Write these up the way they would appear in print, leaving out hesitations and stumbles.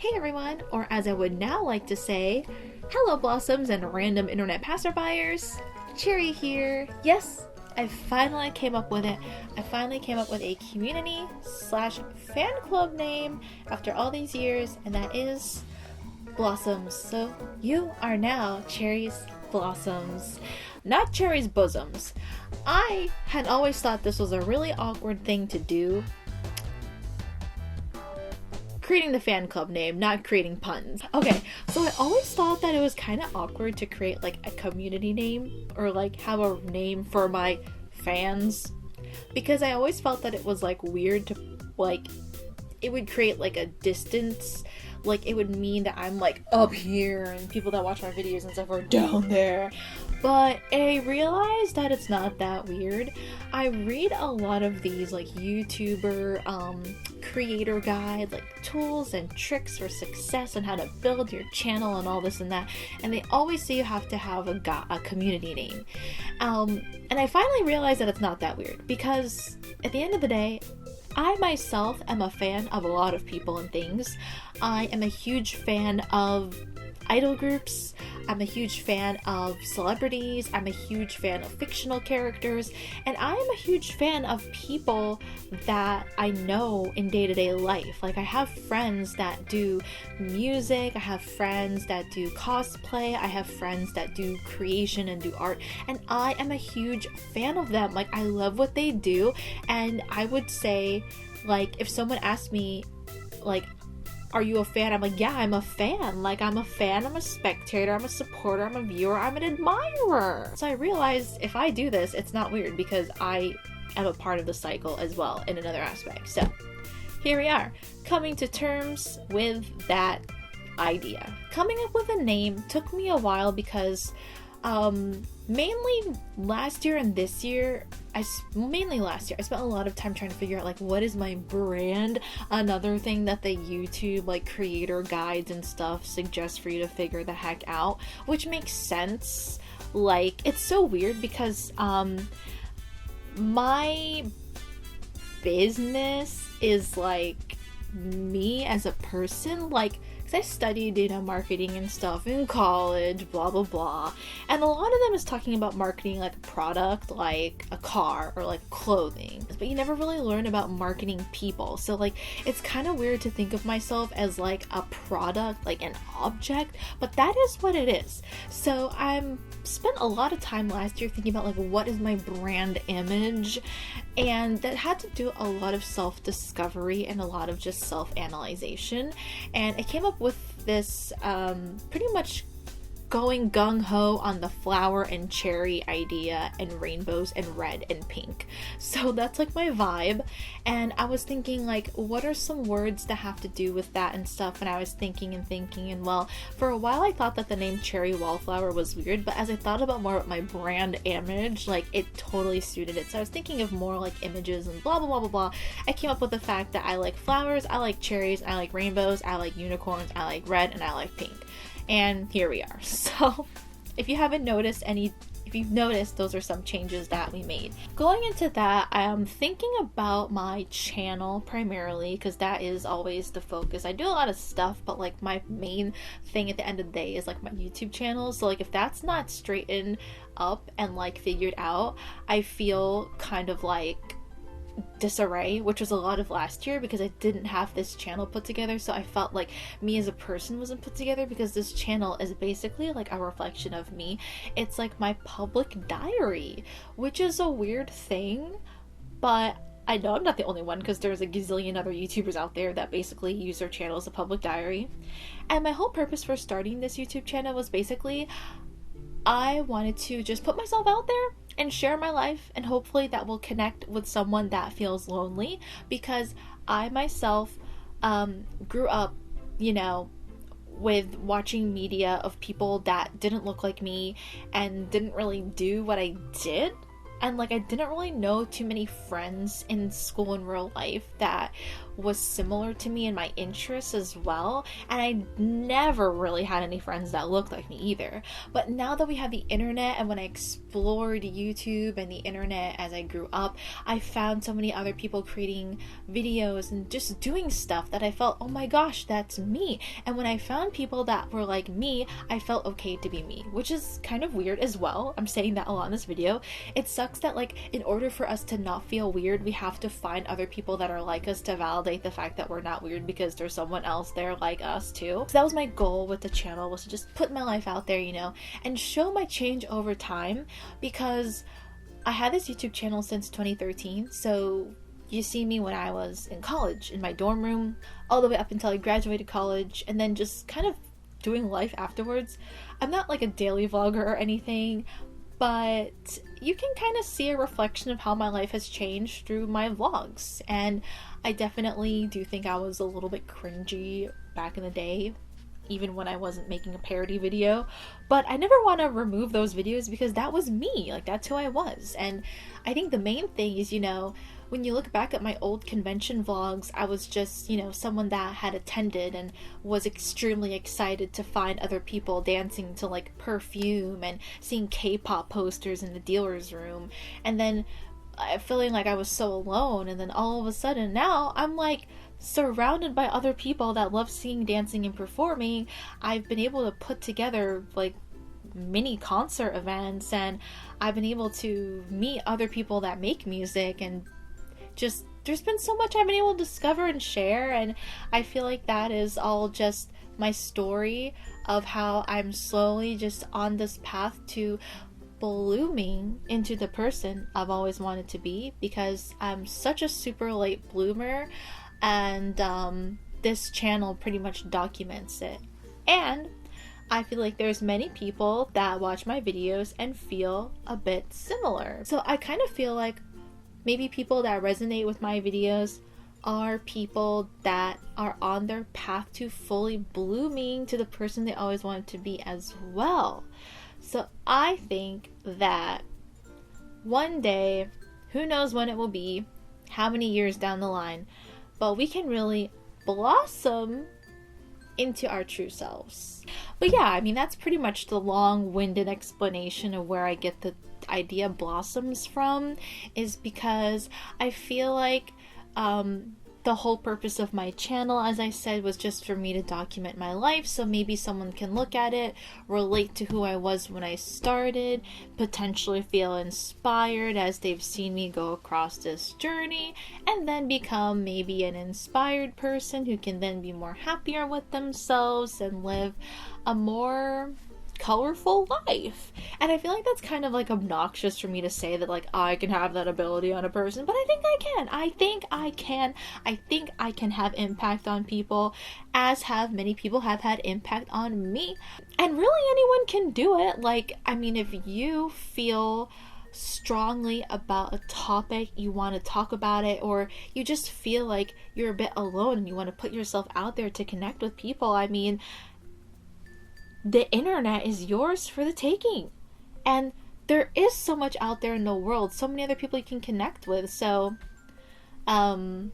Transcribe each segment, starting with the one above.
Hey everyone, or as I would now like to say, hello blossoms and random internet passerbyers. Cherry here. Yes, I finally came up with it. I finally came up with a community/fan club name after all these years, and that is Blossoms. So you are now Cherry's Blossoms, not Cherry's Bosoms. I had always thought this was a really awkward thing to do. Creating the fan club name, not creating puns. Okay, so I always thought that it was kind of awkward to create like a community name or like have a name for my fans, because I always felt that it was like weird to like, it would create like a distance, like it would mean that I'm like up here and people that watch my videos and stuff are down there. But I realized that it's not that weird. I read a lot of these like YouTuber creator guide, like tools and tricks for success and how to build your channel and all this and that, and they always say you have to have a community name. And I finally realized that it's not that weird, because at the end of the day, I myself am a fan of a lot of people and things. I am a huge fan of idol groups. I'm a huge fan of celebrities. I'm a huge fan of fictional characters. And I am a huge fan of people that I know in day-to-day life. Like I have friends that do music. I have friends that do cosplay. I have friends that do creation and do art. And I am a huge fan of them. Like I love what they do. And I would say, like, if someone asked me, like, are you a fan? I'm like, yeah, I'm a fan. Like, I'm a fan, I'm a spectator, I'm a supporter, I'm a viewer, I'm an admirer. So I realized if I do this, it's not weird because I am a part of the cycle as well in another aspect. So here we are, coming to terms with that idea. Coming up with a name took me a while because mainly last year and this year, mainly last year, I spent a lot of time trying to figure out like what is my brand. Another thing that the YouTube like creator guides and stuff suggest for you to figure the heck out, which makes sense. Like it's so weird because my business is like me as a person, like because I studied data marketing and stuff in college, blah blah blah, and a lot of them is talking about marketing like a product, like a car or like clothing, but you never really learn about marketing people. So like it's kind of weird to think of myself as like a product, like an object, but that is what it is. So I'm spent a lot of time last year thinking about like what is my brand image, and that had to do a lot of self-discovery and a lot of just self-analyzation, and I came up with this pretty much going gung-ho on the flower and cherry idea and rainbows and red and pink. So that's like my vibe, and I was thinking like what are some words that have to do with that and stuff, and I was thinking and well, for a while I thought that the name cherry wallflower was weird, but as I thought about more of my brand image, like it totally suited it. So I was thinking of more like images and blah blah blah blah blah. I came up with the fact that I like flowers, I like cherries, I like rainbows, I like unicorns, I like red, and I like pink. And here we are. So if you haven't noticed if you've noticed, those are some changes that we made. Going into that, I am thinking about my channel primarily because that is always the focus. I do a lot of stuff, but like my main thing at the end of the day is like my YouTube channel. So like if that's not straightened up and like figured out, I feel kind of like disarray, which was a lot of last year because I didn't have this channel put together. So I felt like me as a person wasn't put together because this channel is basically like a reflection of me. It's like my public diary, which is a weird thing, but I know I'm not the only one because there's a gazillion other YouTubers out there that basically use their channel as a public diary. And my whole purpose for starting this YouTube channel was basically I wanted to just put myself out there and share my life, and hopefully that will connect with someone that feels lonely, because I myself grew up, you know, with watching media of people that didn't look like me and didn't really do what I did. And like I didn't really know too many friends in school and real life that was similar to me in my interests as well, and I never really had any friends that looked like me either. But now that we have the internet, and when I explored YouTube and the internet as I grew up, I found so many other people creating videos and just doing stuff that I felt, oh my gosh, that's me. And when I found people that were like me, I felt okay to be me, which is kind of weird as well. I'm saying that a lot in this video. It sucks that, like, in order for us to not feel weird, we have to find other people that are like us to validate the fact that we're not weird, because there's someone else there like us too. So that was my goal with the channel, was to just put my life out there, you know, and show my change over time, because I had this YouTube channel since 2013. So you see me when I was in college, in my dorm room, all the way up until I graduated college, and then just kind of doing life afterwards. I'm not like a daily vlogger or anything, but you can kind of see a reflection of how my life has changed through my vlogs. And I definitely do think I was a little bit cringy back in the day, even when I wasn't making a parody video, but I never want to remove those videos, because that was me, like, that's who I was. And I think the main thing is, you know, when you look back at my old convention vlogs, I was just, you know, someone that had attended and was extremely excited to find other people dancing to like Perfume and seeing K-pop posters in the dealer's room, and then feeling like I was so alone. And then all of a sudden now I'm like surrounded by other people that love seeing dancing and performing. I've been able to put together like mini concert events, and I've been able to meet other people that make music, and just there's been so much I've been able to discover and share. And I feel like that is all just my story of how I'm slowly just on this path to blooming into the person I've always wanted to be, because I'm such a super late bloomer, and this channel pretty much documents it. And I feel like there's many people that watch my videos and feel a bit similar. So I kind of feel like maybe people that resonate with my videos are people that are on their path to fully blooming to the person they always wanted to be as well. So I think that one day, who knows when it will be, how many years down the line, but we can really blossom into our true selves. But yeah, I mean, that's pretty much the long-winded explanation of where I get the idea blossoms from, is because I feel like the whole purpose of my channel, as I said, was just for me to document my life, so maybe someone can look at it, relate to who I was when I started, potentially feel inspired as they've seen me go across this journey, and then become maybe an inspired person who can then be more happier with themselves and live a more colorful life. And I feel like that's kind of like obnoxious for me to say that like I can have that ability on a person, but I think I can. I think I can have impact on people, as have many people have had impact on me. And really anyone can do it. Like, I mean, if you feel strongly about a topic, you want to talk about it, or you just feel like you're a bit alone and you want to put yourself out there to connect with people, I mean, the internet is yours for the taking. And there is so much out there in the world, so many other people you can connect with. So I'm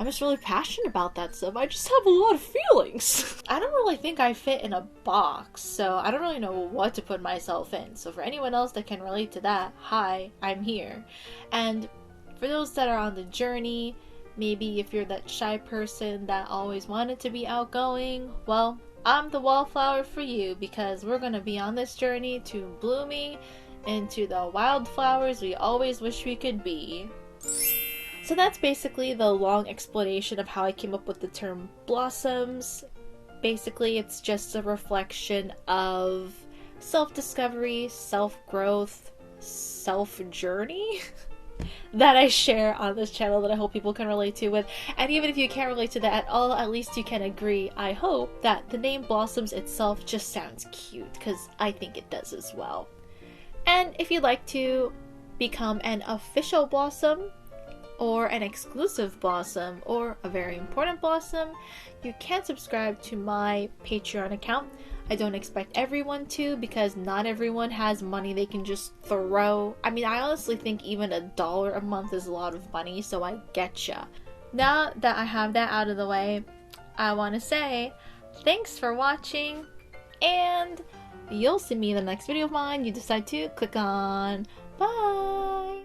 just really passionate about that stuff. I just have a lot of feelings. I don't really think I fit in a box, so I don't really know what to put myself in. So for anyone else that can relate to that, hi, I'm here. And for those that are on the journey, maybe if you're that shy person that always wanted to be outgoing, well, I'm the wallflower for you, because we're going to be on this journey to blooming into the wildflowers we always wish we could be. So that's basically the long explanation of how I came up with the term blossoms. Basically, it's just a reflection of self-discovery, self-growth, self-journey that I share on this channel that I hope people can relate to with. And even if you can't relate to that at all, at least you can agree, I hope, that the name Blossoms itself just sounds cute, because I think it does as well. And if you'd like to become an official Blossom, or an exclusive Blossom, or a very important Blossom, you can subscribe to my Patreon account. I don't expect everyone to, because not everyone has money they can just throw. I mean, I honestly think even $1 a month is a lot of money, so I getcha. now that I have that out of the way, I want to say thanks for watching, and you'll see me in the next video of mine you decide to click on. Bye!